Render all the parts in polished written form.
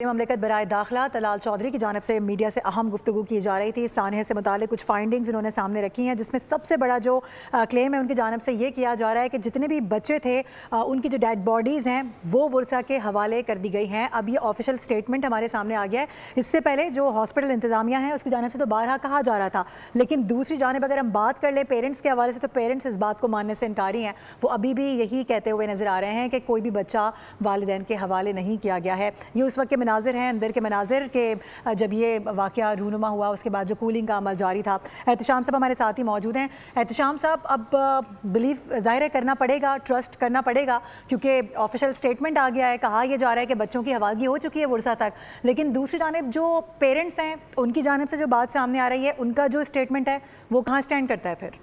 ममलिकत बराए दाखिला तलाल चौधरी की जानिब से मीडिया से अहम गुफ्तगू की जा रही थी। सानहे से मुतालिक कुछ फाइंडिंग्स उन्होंने सामने रखी हैं, जिसमें सबसे बड़ा जो क्लेम है उनकी जानिब से ये किया जा रहा है कि जितने भी बच्चे थे उनकी जो डेड बॉडीज़ हैं वो वर्सा के हवाले कर दी गई हैं। अब ये ऑफिशियल स्टेटमेंट हमारे सामने आ गया है। इससे पहले जो हॉस्पिटल इंतजामिया है उसकी जानिब से तो बारहा कहा जा रहा था, लेकिन दूसरी जानिब अगर हम बात कर ले पेरेंट्स के हवाले से, तो पेरेंट्स इस बात को मानने से इनकारी हैं। वो अभी भी यही कहते हुए नज़र आ रहे हैं कि कोई भी बच्चा वालिदैन के हवाले नहीं किया गया है। ये उस वक्त के मनाजिर हैं, अंदर के मनाजिर के जब ये वाक़या रूनुमा हुआ उसके बाद जो कूलिंग का अमल जारी था। एहतशाम साहब हमारे साथ ही मौजूद हैं। एहतशाम साहब, अब बिलीव ज़ाहिर है करना पड़ेगा, ट्रस्ट करना पड़ेगा, क्योंकि ऑफिशियल स्टेटमेंट आ गया है, कहा यह जा रहा है कि बच्चों की हवालगी हो चुकी है वर्सा तक, लेकिन दूसरी जानिब जो पेरेंट्स हैं उनकी जानिब से जो बात सामने आ रही है, उनका जो स्टेटमेंट है वो कहाँ स्टैंड करता है फिर?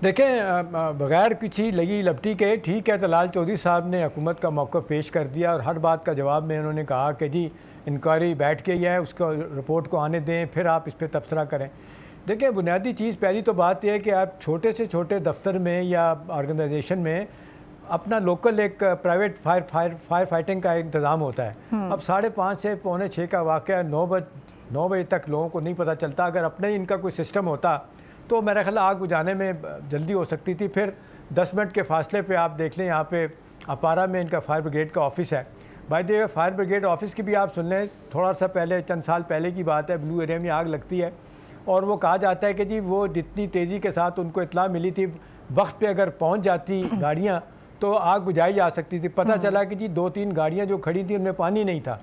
देखें, बग़ैर किसी लगी लपटी के ठीक है, तलाल चौधरी साहब ने हुकूमत का मौक़िफ़ पेश कर दिया और हर बात का जवाब में उन्होंने कहा कि जी इंक्वायरी बैठ गई है, उसको रिपोर्ट को आने दें, फिर आप इस पर तबसरा करें। देखिए, बुनियादी चीज़ पहली तो बात यह है कि आप छोटे से छोटे दफ्तर में या ऑर्गेनाइजेशन में अपना लोकल एक प्राइवेट फायर फाइटिंग का इंतज़ाम होता है। अब 5:30 से 5:45 का वाक़या 9 बजे तक लोगों को नहीं पता चलता। अगर अपने ही इनका कोई सिस्टम होता तो मेरा ख्याल आग बुझाने में जल्दी हो सकती थी। फिर 10 मिनट के फासले पे आप देख लें, यहाँ पे अपारा में इनका फायर ब्रिगेड का ऑफिस है। By the way, fire brigade office की भी आप सुन लें, थोड़ा सा पहले, चंद साल पहले की बात है, ब्लू एरिया में आग लगती है और वो कहा जाता है कि जी वो जितनी तेज़ी के साथ उनको इत्तला मिली थी, वक्त पे अगर पहुँच जाती गाड़ियाँ तो आग बुझाई जा सकती थी। पता चला कि जी 2-3 गाड़ियाँ जो खड़ी थी उनमें पानी नहीं था।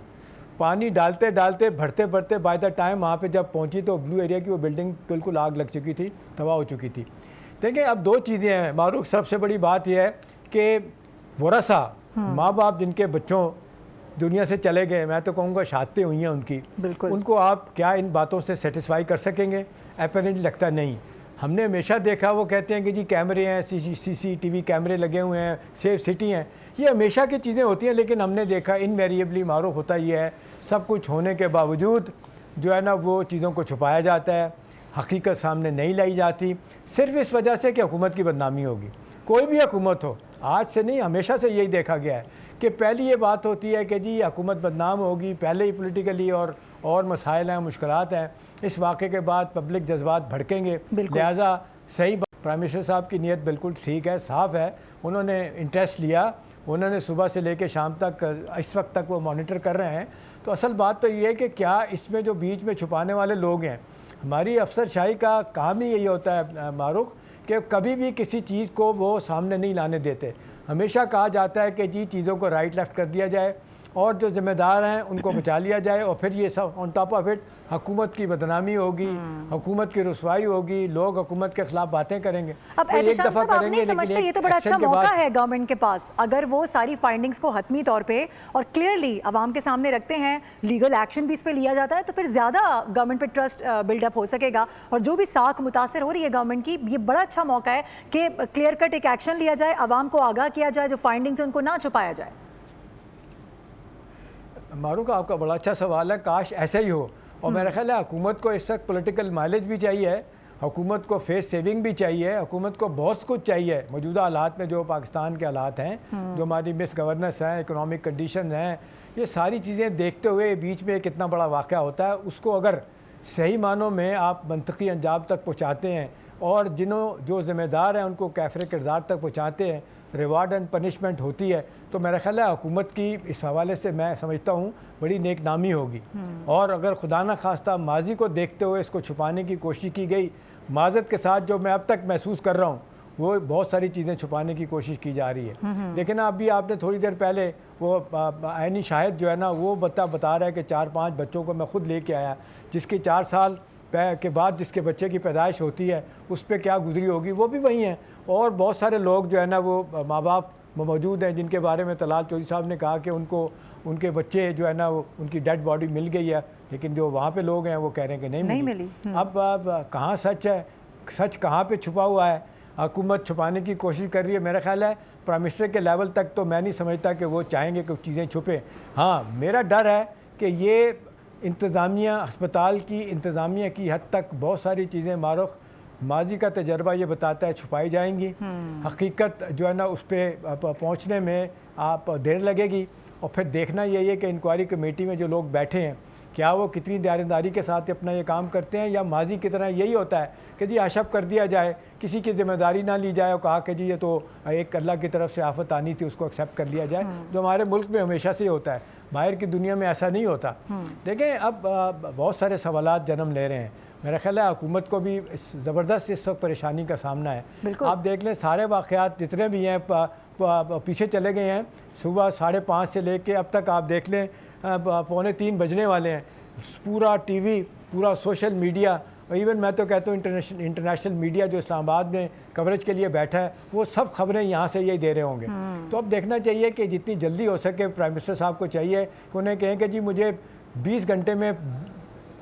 पानी डालते डालते भरते भरते बाय द टाइम वहाँ पे जब पहुँची तो ब्लू एरिया की वो बिल्डिंग बिल्कुल आग लग चुकी थी, तबाह हो चुकी थी। देखिए, अब 2 चीज़ें हैं मारूफ। सबसे बड़ी बात यह है कि वरसा माँ बाप जिनके बच्चों दुनिया से चले गए, मैं तो कहूँगा शहादतें हुई हैं उनकी, उनको आप क्या इन बातों से सेटिस्फाई कर सकेंगे? एपरेंटली लगता नहीं। हमने हमेशा देखा, वो कहते हैं कि जी कैमरे हैं, CCTV कैमरे लगे हुए हैं, सेफ सिटी हैं, ये हमेशा की चीज़ें होती हैं, लेकिन हमने देखा इनवेरिएबली मारूफ होता ही है, सब कुछ होने के बावजूद जो है ना वो चीज़ों को छुपाया जाता है, हकीकत सामने नहीं लाई जाती, सिर्फ इस वजह से कि हुकूमत की बदनामी होगी। कोई भी हुकूमत हो, आज से नहीं, हमेशा से यही देखा गया है कि पहली ये बात होती है कि जी हुकूमत बदनाम होगी, पहले ही पोलिटिकली और मसाइल हैं, मुश्किलात हैं, इस वाक़े के बाद पब्लिक जज्बात भड़केंगे। लिहाजा सही प्राइम मिनिस्टर साहब की नीयत बिल्कुल ठीक है, साफ़ है, उन्होंने इंटरेस्ट लिया, उन्होंने सुबह से लेकर शाम तक इस वक्त तक वो मॉनिटर कर रहे हैं। तो असल बात तो ये है कि क्या इसमें जो बीच में छुपाने वाले लोग हैं, हमारी अफसरशाही का काम ही यही होता है मारूफ, कि कभी भी किसी चीज़ को वो सामने नहीं लाने देते। हमेशा कहा जाता है कि जी चीज़ों को राइट लेफ़्ट कर दिया जाए और जो ज़िम्मेदार हैं उनको बचा लिया जाए, और फिर ये सब ऑन टॉप ऑफ इट हुकूमत की बदनामी होगी, हुकूमत की रुसवाई होगी, लोग हुकूमत के खिलाफ बातें करेंगे। अब एक दफ़ा करेंगे, समझते ये तो बड़ा अच्छा मौका है गवर्नमेंट के पास, अगर वो सारी फाइंडिंग्स को हतमी तौर पे और क्लियरली आवाम के सामने रखते हैं, लीगल एक्शन भी इस पर लिया जाता है, तो फिर ज़्यादा गवर्नमेंट पे ट्रस्ट बिल्डअप हो सकेगा। और जो भी साख मुतासर हो रही है गवर्नमेंट की, ये बड़ा अच्छा मौका है कि क्लियर कट एक एक्शन लिया जाए, आवाम को आगाह किया जाए, जो फाइंडिंग्स उनको ना छुपाया जाए। मारूफ, आपका बड़ा अच्छा सवाल है, काश ऐसा ही हो। और मेरा ख्याल है हुकूमत को इस वक्त पॉलिटिकल माइलेज भी चाहिए, हुकूमत को फेस सेविंग भी चाहिए, हुकूमत को बहुत कुछ चाहिए। मौजूदा हालात में जो पाकिस्तान के हालात हैं, जो हमारी मिस गवर्नेंस हैं, इकोनॉमिक कंडीशन हैं, ये सारी चीज़ें देखते हुए बीच में कितना बड़ा वाक़या होता है, उसको अगर सही मानों में आप मंतकी अंजाम तक पहुँचाते हैं और जो ज़िम्मेदार हैं उनको कैफरे किरदार तक पहुँचाते हैं, रिवार्ड एंड पनिशमेंट होती है, तो मेरा ख्याल है हुकूमत की इस हवाले से मैं समझता हूँ बड़ी नेक नामी होगी। और अगर खुदा न खास्ता माजी को देखते हुए इसको छुपाने की कोशिश की गई, माजरत के साथ जो मैं अब तक महसूस कर रहा हूँ, वो बहुत सारी चीज़ें छुपाने की कोशिश की जा रही है। लेकिन ना अभी आपने थोड़ी देर पहले वो आइनी शाहिद जो है ना वो बता रहा है कि 4-5 बच्चों को मैं खुद लेके आया, जिसकी 4 साल के बाद जिसके बच्चे की पैदाइश होती है उस पर क्या गुजरी होगी, वो भी वही हैं। और बहुत सारे लोग जो है ना वो माँ बाप मौजूद हैं जिनके बारे में तलाल चौधरी साहब ने कहा कि उनके बच्चे जो है ना वो उनकी डेड बॉडी मिल गई है, लेकिन जो वहाँ पे लोग हैं वो कह रहे हैं कि नहीं मिली। अब कहाँ सच है, सच कहाँ पे छुपा हुआ है? हुकूमत छुपाने की कोशिश कर रही है। मेरा ख्याल है प्राइम मिनिस्टर के लेवल तक तो मैं नहीं समझता कि वो चाहेंगे कि चीज़ें छुपे। हाँ, मेरा डर है कि ये इंतज़ामिया, अस्पताल की इंतज़ामिया की हद तक बहुत सारी चीज़ें मारूफ माजी का तजर्बा ये बताता है छुपाई जाएंगी, हकीकत जो है ना उस पर पहुँचने में आप देर लगेगी और फिर देखना यही है कि इंक्वायरी कमेटी में जो लोग बैठे हैं क्या वो कितनी दायरेदारी के साथ अपना ये काम करते हैं, या माजी की तरह यही होता है कि जी हशप कर दिया जाए, किसी की जिम्मेदारी ना ली जाए और कहा कि जी ये तो एक अल्लाह की तरफ से आफत आनी थी, उसको एक्सेप्ट कर लिया जाए, जो हमारे मुल्क में हमेशा से होता है। बाहर की दुनिया में ऐसा नहीं होता। देखें, अब बहुत सारे सवालात जन्म ले रहे हैं। मेरा ख्याल है हुकूमत को भी ज़बरदस्त इस वक्त परेशानी का सामना है। आप देख लें, सारे वाक़यात जितने भी हैं पीछे चले गए हैं। सुबह 5:30 से लेके अब तक आप देख लें 2:45 बजने वाले हैं। पूरा टीवी, पूरा सोशल मीडिया, इवन मैं तो कहता हूँ इंटरनेशनल मीडिया जो इस्लामाबाद में कवरेज के लिए बैठा है, वो सब खबरें यहाँ से यही दे रहे होंगे। तो अब देखना चाहिए कि जितनी जल्दी हो सके प्राइम मिनिस्टर साहब को चाहिए कि उन्हें कहें कि जी मुझे 20 घंटे में,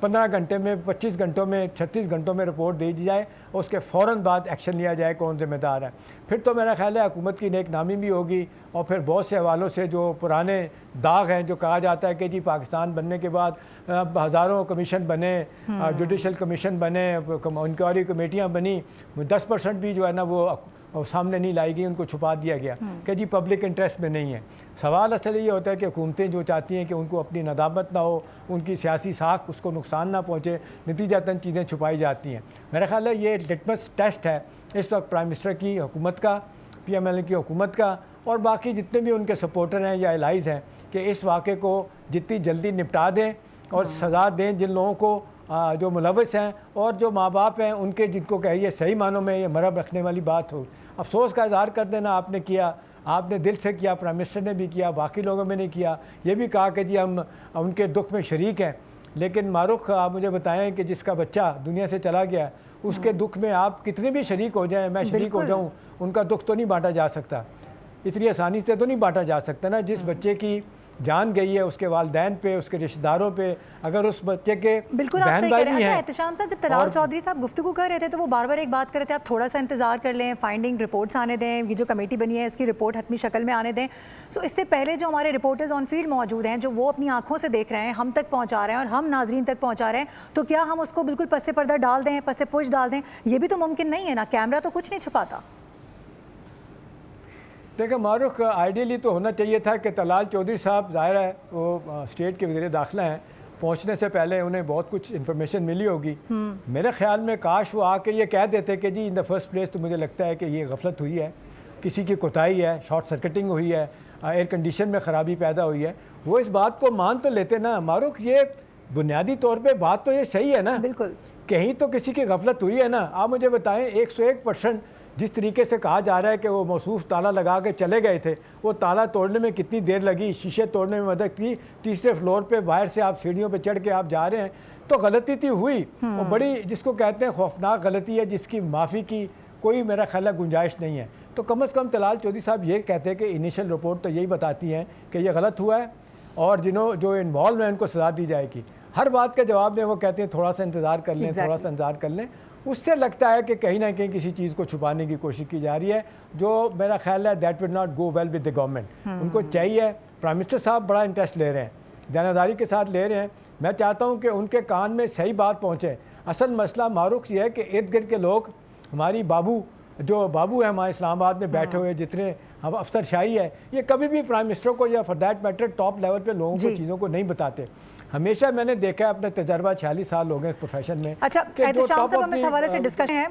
15 घंटे में, 25 घंटों में, 36 घंटों में रिपोर्ट दे दी जाए और उसके फ़ौरन बाद एक्शन लिया जाए कौन ज़िम्मेदार है। फिर तो मेरा ख्याल है हुकूमत की नेक नामी भी होगी और फिर बहुत से हवालों से जो पुराने दाग हैं, जो कहा जाता है कि जी पाकिस्तान बनने के बाद हज़ारों कमीशन बने, जुडिशल कमीशन बने, इंक्वायरी कमेटियाँ बनी, 10% भी जो है ना वो सामने नहीं लाई गई, उनको छुपा दिया गया कि जी पब्लिक इंटरेस्ट में नहीं है। सवाल असल ये होता है कि हुकूमतें जो चाहती हैं कि उनको अपनी नदामत ना हो, उनकी सियासी साख उसको नुकसान ना पहुँचे, नतीजतन चीज़ें छुपाई जाती हैं। मेरा ख्याल है ये लिटमस टेस्ट है इस वक्त प्राइम मिनिस्टर की हुकूमत का, PMLN की हुकूमत का और बाकी जितने भी उनके सपोर्टर हैं या एलाइज़ हैं कि इस वाक़े को जितनी जल्दी निपटा दें और सज़ा दें जिन लोगों को जो मुलविस हैं और जो माँ बाप हैं उनके, जिनको कहिए सही मानों में ये मरहम रखने वाली बात हो। अफसोस का इज़हार कर देना आपने किया, आपने दिल से किया, प्राइम मिनिस्टर ने भी किया, बाकी लोगों में नहीं किया। ये भी कहा कि जी हम उनके दुख में शरीक हैं, लेकिन मारूख आप मुझे बताएं कि जिसका बच्चा दुनिया से चला गया उसके दुख में आप कितने भी शरीक हो जाएं, मैं शरीक हो जाऊं, उनका दुख तो नहीं बांटा जा सकता, इतनी आसानी से तो नहीं बांटा जा सकता ना। जिस बच्चे की जान गई है उसके वालिदैन पे, उसके रिश्तेदारों पे, अगर उस बच्चे के बिल्कुल आप सही कह रहे हैं। अच्छा एहतशाम साहब, जब तलाल चौधरी साहब गुफ्तगू कर रहे थे तो वो बार बार एक बात कर रहे थे, आप थोड़ा सा इंतजार कर लें, फाइंडिंग रिपोर्ट्स आने दें, ये जो कमेटी बनी है इसकी रिपोर्ट हतमी शक्ल में आने दें। सो इससे पहले जो हमारे रिपोर्टर्स ऑन फील्ड मौजूद हैं, जो वो अपनी आंखों से देख रहे हैं, हम तक पहुँचा रहे हैं और हम नाजरीन तक पहुँचा रहे हैं, तो क्या हम उसको बिल्कुल पस्से पर्दा डाल दें, पस्से पुश डाल दें? ये भी तो मुमकिन नहीं है ना, कैमरा तो कुछ नहीं छुपाता। देखिए मारूख, आइडियली तो होना चाहिए था कि तलाल चौधरी साहब, ज़ाहिर है वो स्टेट के वज़ीर दाखिला हैं, पहुंचने से पहले उन्हें बहुत कुछ इन्फॉर्मेशन मिली होगी। मेरे ख्याल में काश वो आके ये कह देते कि जी इन द फर्स्ट प्लेस तो मुझे लगता है कि ये गफलत हुई है, किसी की कोताही है, शॉर्ट सर्किटिंग हुई है, एयर कंडीशन में ख़राबी पैदा हुई है। वो इस बात को मान तो लेते ना। मारूख, ये बुनियादी तौर पर बात तो ये सही है ना, बिल्कुल कहीं तो किसी की गफलत हुई है ना। आप मुझे बताएं, 101% जिस तरीके से कहा जा रहा है कि वो मौसूफ ताला लगा के चले गए थे, वो ताला तोड़ने में कितनी देर लगी, शीशे तोड़ने में मदद की, तीसरे फ्लोर पे बाहर से आप सीढ़ियों पे चढ़ के आप जा रहे हैं, तो गलती थी हुई। और बड़ी जिसको कहते हैं खौफनाक गलती है, जिसकी माफ़ी की कोई मेरा ख्याल गुंजाइश नहीं है। तो कम से कम तलाल चौधरी साहब ये कहते हैं कि इनिशियल रिपोर्ट तो यही बताती हैं कि ये गलत हुआ है और जो इन्वॉल्व हैं उनको सज़ा दी जाएगी। हर बात के जवाब में वो कहते हैं थोड़ा सा इंतज़ार कर लें, थोड़ा सा इंतज़ार कर लें। उससे लगता है कि कहीं ना कहीं किसी चीज़ को छुपाने की कोशिश की जा रही है, जो मेरा ख्याल है that will not go well with the government. उनको चाहिए, प्राइम मिनिस्टर साहब बड़ा इंटरेस्ट ले रहे हैं, दानादारी के साथ ले रहे हैं। मैं चाहता हूं कि उनके कान में सही बात पहुंचे। असल मसला मारूख ये है कि इर्द गिर्द के लोग, हमारी बाबू है हमारे इस्लामाबाद में बैठे हुए जितने हम अफसरशाही है, ये कभी भी प्राइम मिनिस्टर को या for that matter top level पे लोगों को चीज़ों को नहीं बताते। हमेशा मैंने देखा है, अपने तजर्बा 46 साल हो गए इस प्रोफेशन में। अच्छा, एहतशाम साहब, हम इस हवाले से डिस्कशन है